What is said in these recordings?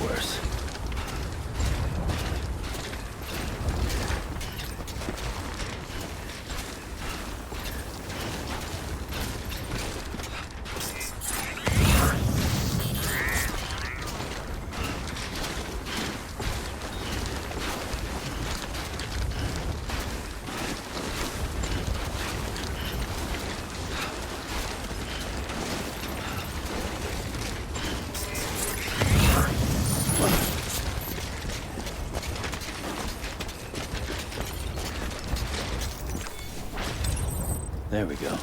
worse. There we go.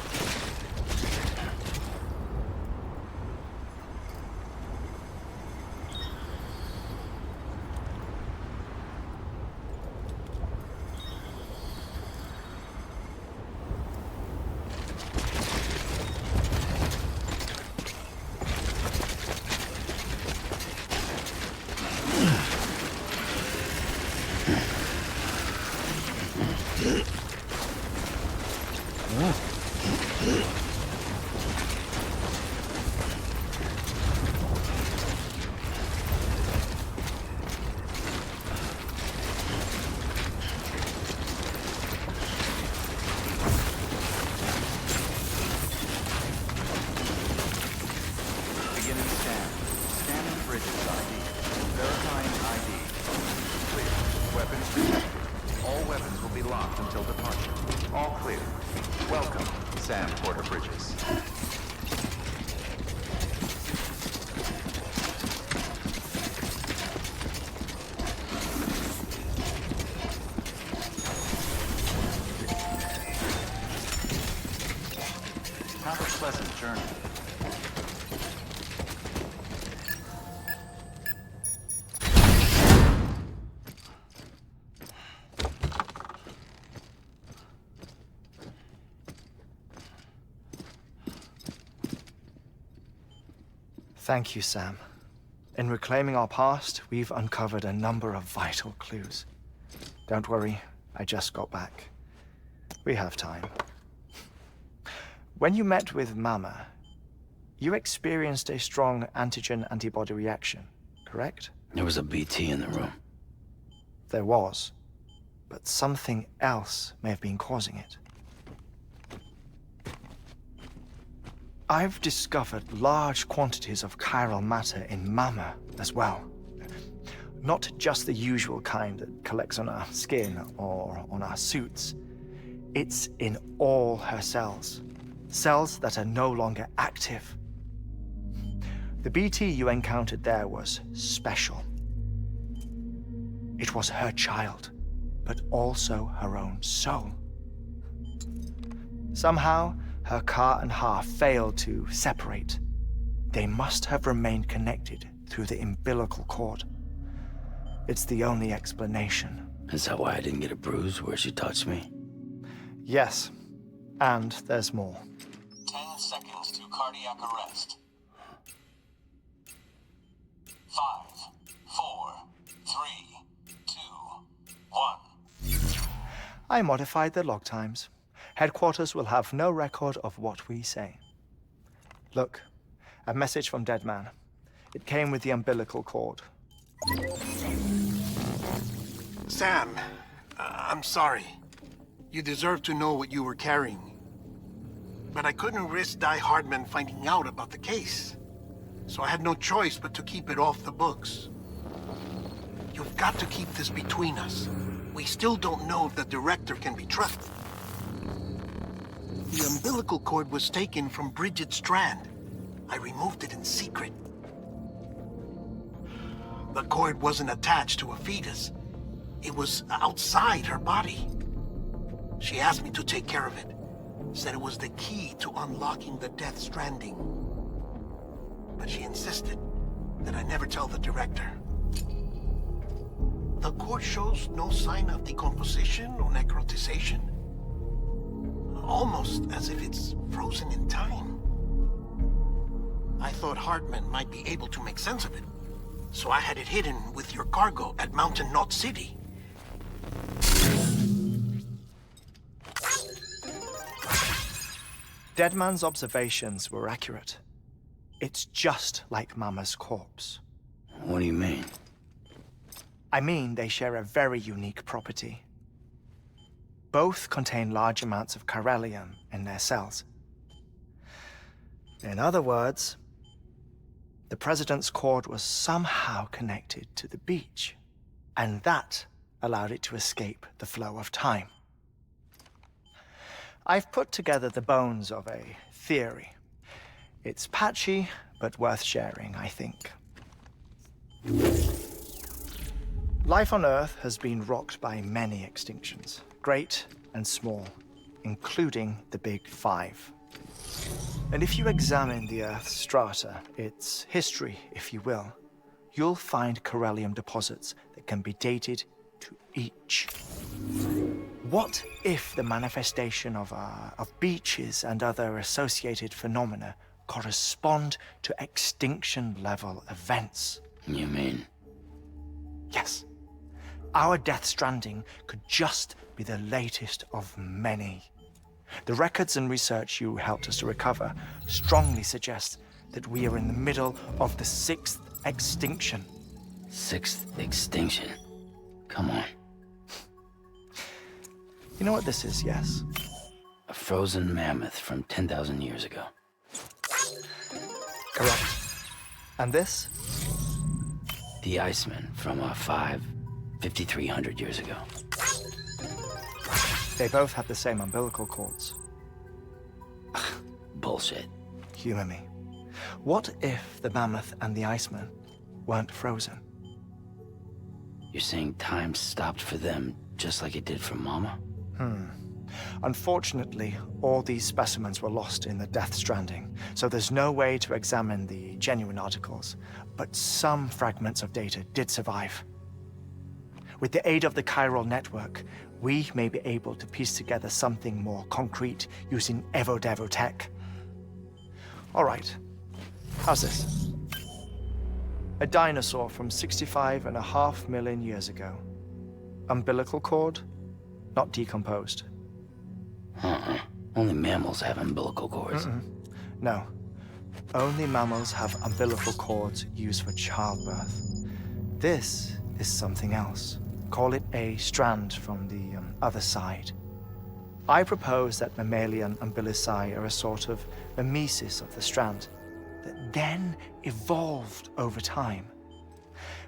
Have a pleasant journey. Thank you, Sam. In reclaiming our past, we've uncovered a number of vital clues. Don't worry, I just got back. We have time. When you met with Mama, you experienced a strong antigen-antibody reaction, correct? There was a BT in the room. There was, but something else may have been causing it. I've discovered large quantities of chiral matter in Mama as well. Not just the usual kind that collects on our skin or on our suits. It's in all her cells. Cells that are no longer active. The BT you encountered there was special. It was her child, but also her own soul. Somehow, her car and half failed to separate. They must have remained connected through the umbilical cord. It's the only explanation. Is that why I didn't get a bruise where she touched me? Yes, and there's more. 10 seconds to cardiac arrest. 5, 4, 3, 2, 1. I modified the log times. Headquarters will have no record of what we say. Look, a message from Deadman. It came with the umbilical cord. Sam, I'm sorry. You deserve to know what you were carrying. But I couldn't risk Die Hardman finding out about the case. So I had no choice but to keep it off the books. You've got to keep this between us. We still don't know if the director can be trusted. The umbilical cord was taken from Bridget Strand. I removed it in secret. The cord wasn't attached to a fetus. It was outside her body. She asked me to take care of it. Said it was the key to unlocking the Death Stranding. But she insisted that I never tell the director. The cord shows no sign of decomposition or necrotization. Almost as if it's frozen in time. I thought Hartman might be able to make sense of it, so I had it hidden with your cargo at Mountain Knot City. Deadman's observations were accurate. It's just like Mama's corpse. What do you mean? I mean, they share a very unique property. Both contain large amounts of chiralium in their cells. In other words, the president's cord was somehow connected to the beach, and that allowed it to escape the flow of time. I've put together the bones of a theory. It's patchy, but worth sharing, I think. Life on Earth has been rocked by many extinctions, great and small, including the Big Five. And if you examine the Earth's strata, its history, if you will, you'll find chiralium deposits that can be dated to each. What if the manifestation of beaches and other associated phenomena correspond to extinction-level events? You mean? Yes. Our Death Stranding could just be the latest of many. The records and research you helped us to recover strongly suggest that we are in the middle of the 6th extinction. 6th extinction? Come on. You know what this is, yes? A frozen mammoth from 10,000 years ago. Correct. And this? The Iceman from 5,300 years ago. They both have the same umbilical cords. Bullshit. Humor me. What if the mammoth and the Iceman weren't frozen? You're saying time stopped for them just like it did for Mama? Unfortunately, all these specimens were lost in the Death Stranding, so there's no way to examine the genuine articles, but some fragments of data did survive. With the aid of the chiral network, we may be able to piece together something more concrete using Evo-Devo tech. All right, how's this? A dinosaur from 65.5 million years ago. Umbilical cord, not decomposed. Only mammals have umbilical cords. No, only mammals have umbilical cords used for childbirth. This is something else. Call it a strand from the other side. I propose that mammalian umbilici are a sort of mimesis of the strand that then evolved over time.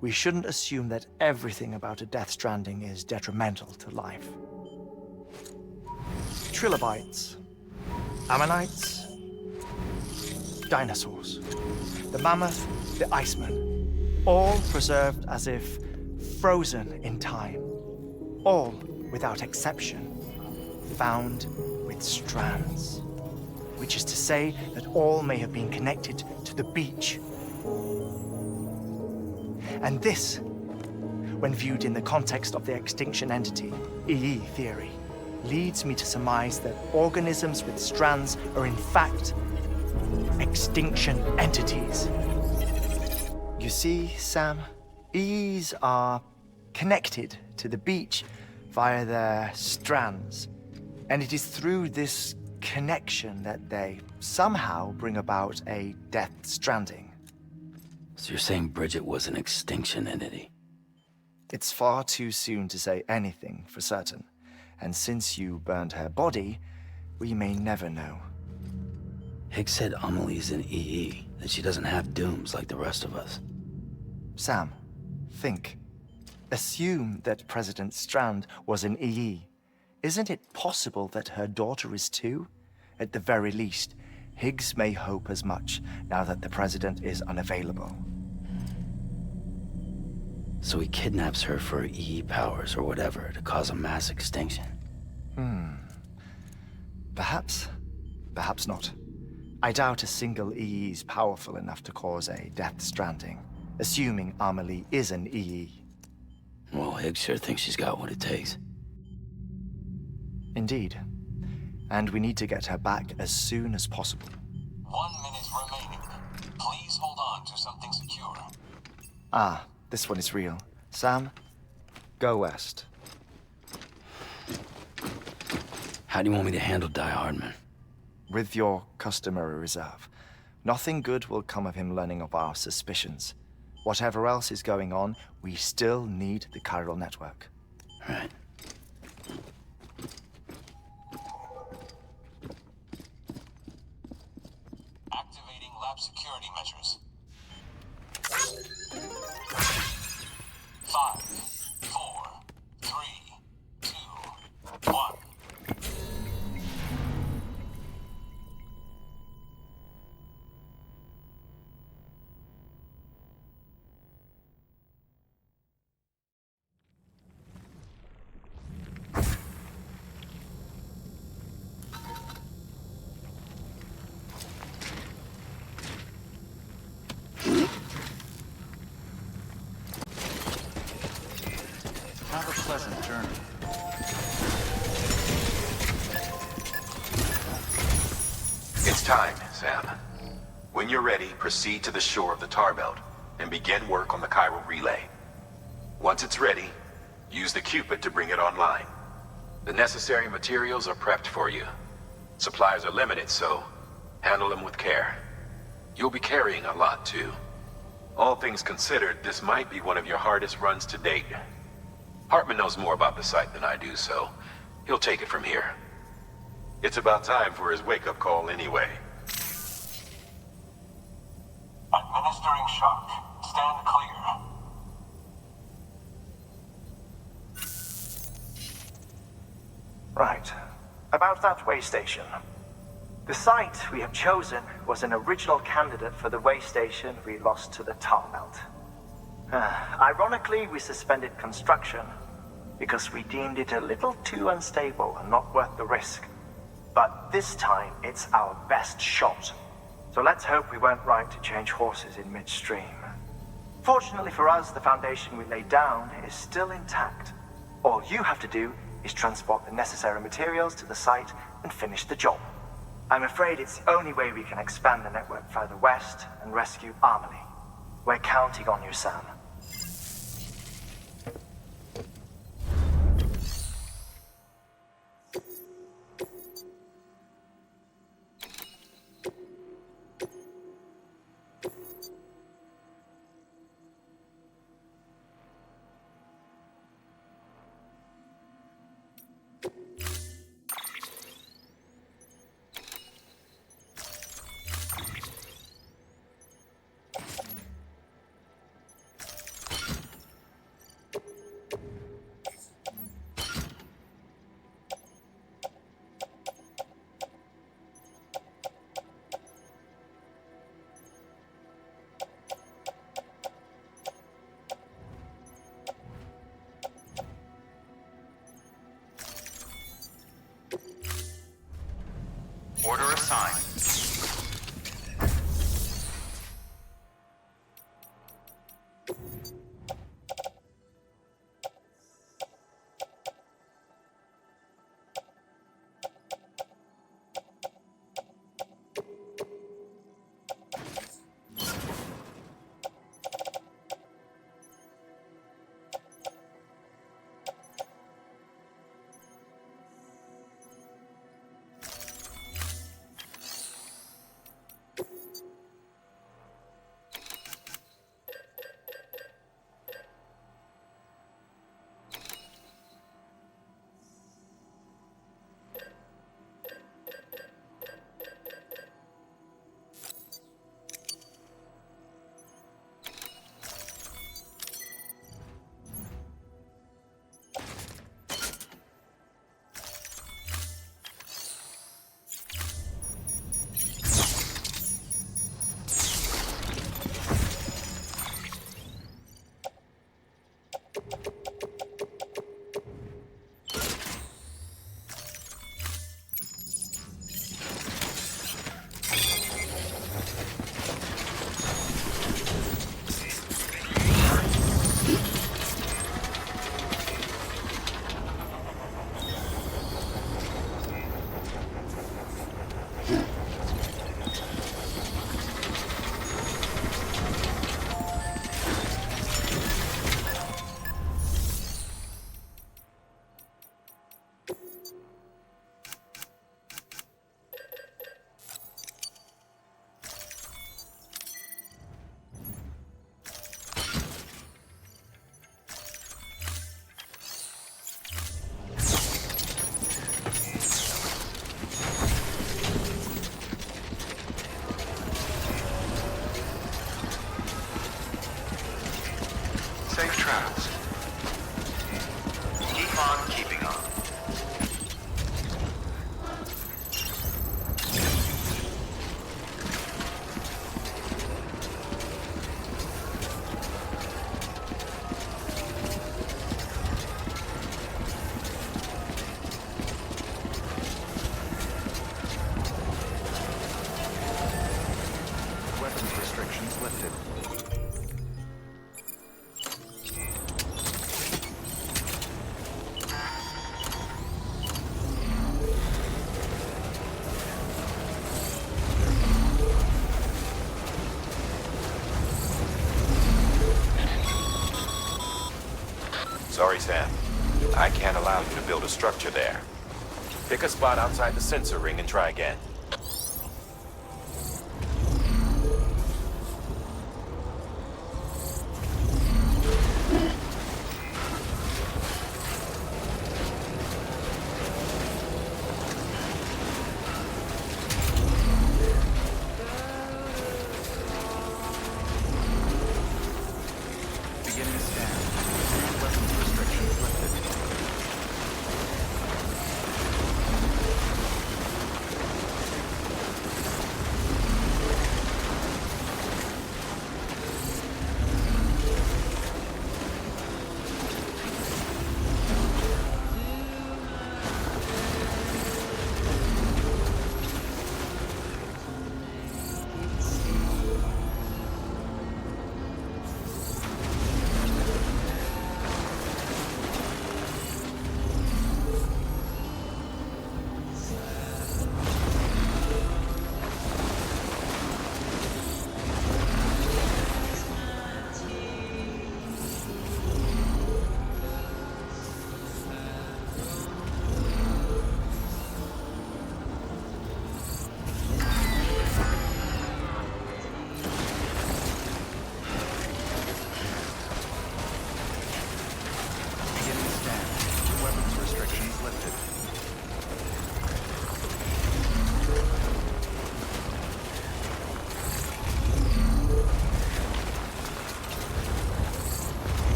We shouldn't assume that everything about a Death Stranding is detrimental to life. Trilobites, ammonites, dinosaurs, the mammoth, the Iceman, all preserved as if frozen in time, all without exception, found with strands, which is to say that all may have been connected to the beach. And this, when viewed in the context of the extinction entity, EE theory, leads me to surmise that organisms with strands are in fact extinction entities. You see, Sam, EEs are connected to the beach via their strands, and it is through this connection that they somehow bring about a Death Stranding. So you're saying Bridget was an extinction entity? It's far too soon to say anything for certain, and since you burned her body, we may never know. Higgs said Amelie's an EE, that she doesn't have dooms like the rest of us. Sam, think. Assume that President Strand was an EE. Isn't it possible that her daughter is too? At the very least, Higgs may hope as much now that the president is unavailable. So he kidnaps her for EE powers or whatever to cause a mass extinction. Perhaps. Perhaps not. I doubt a single EE is powerful enough to cause a Death Stranding, assuming Amelie is an EE. Well, Higgs sure thinks she's got what it takes. Indeed. And we need to get her back as soon as possible. 1 minute remaining. Please hold on to something secure. Ah, this one is real. Sam, go west. How do you want me to handle Die Hardman? With your customary reserve. Nothing good will come of him learning of our suspicions. whatever else is going on, we still need the chiral network. Right. Activating lab security measures. 5, 4, 3, 2, 1. Have a pleasant journey. It's time, Sam. When you're ready, proceed to the shore of the tar belt and begin work on the chiral relay. Once it's ready, use the Cupid to bring it online. The necessary materials are prepped for you. Supplies are limited, so handle them with care. You'll be carrying a lot, too. All things considered, this might be one of your hardest runs to date. Hartman knows more about the site than I do, so he'll take it from here. It's about time for his wake-up call anyway. Administering shock. Stand clear. Right. About that way station. The site we have chosen was an original candidate for the way station we lost to the tar belt. Ironically, we suspended construction because we deemed it a little too unstable and not worth the risk. But this time, it's our best shot. So let's hope we weren't right to change horses in midstream. Fortunately for us, the foundation we laid down is still intact. All you have to do is transport the necessary materials to the site and finish the job. I'm afraid it's the only way we can expand the network further west and rescue Amelie. We're counting on you, Sam. Order assigned. Safe travels. Keep on keeping on. Weapons restrictions lifted. Sorry, Sam. I can't allow you to build a structure there. Pick a spot outside the sensor ring and try again. Beginning scan. Weapons restrictions lifted.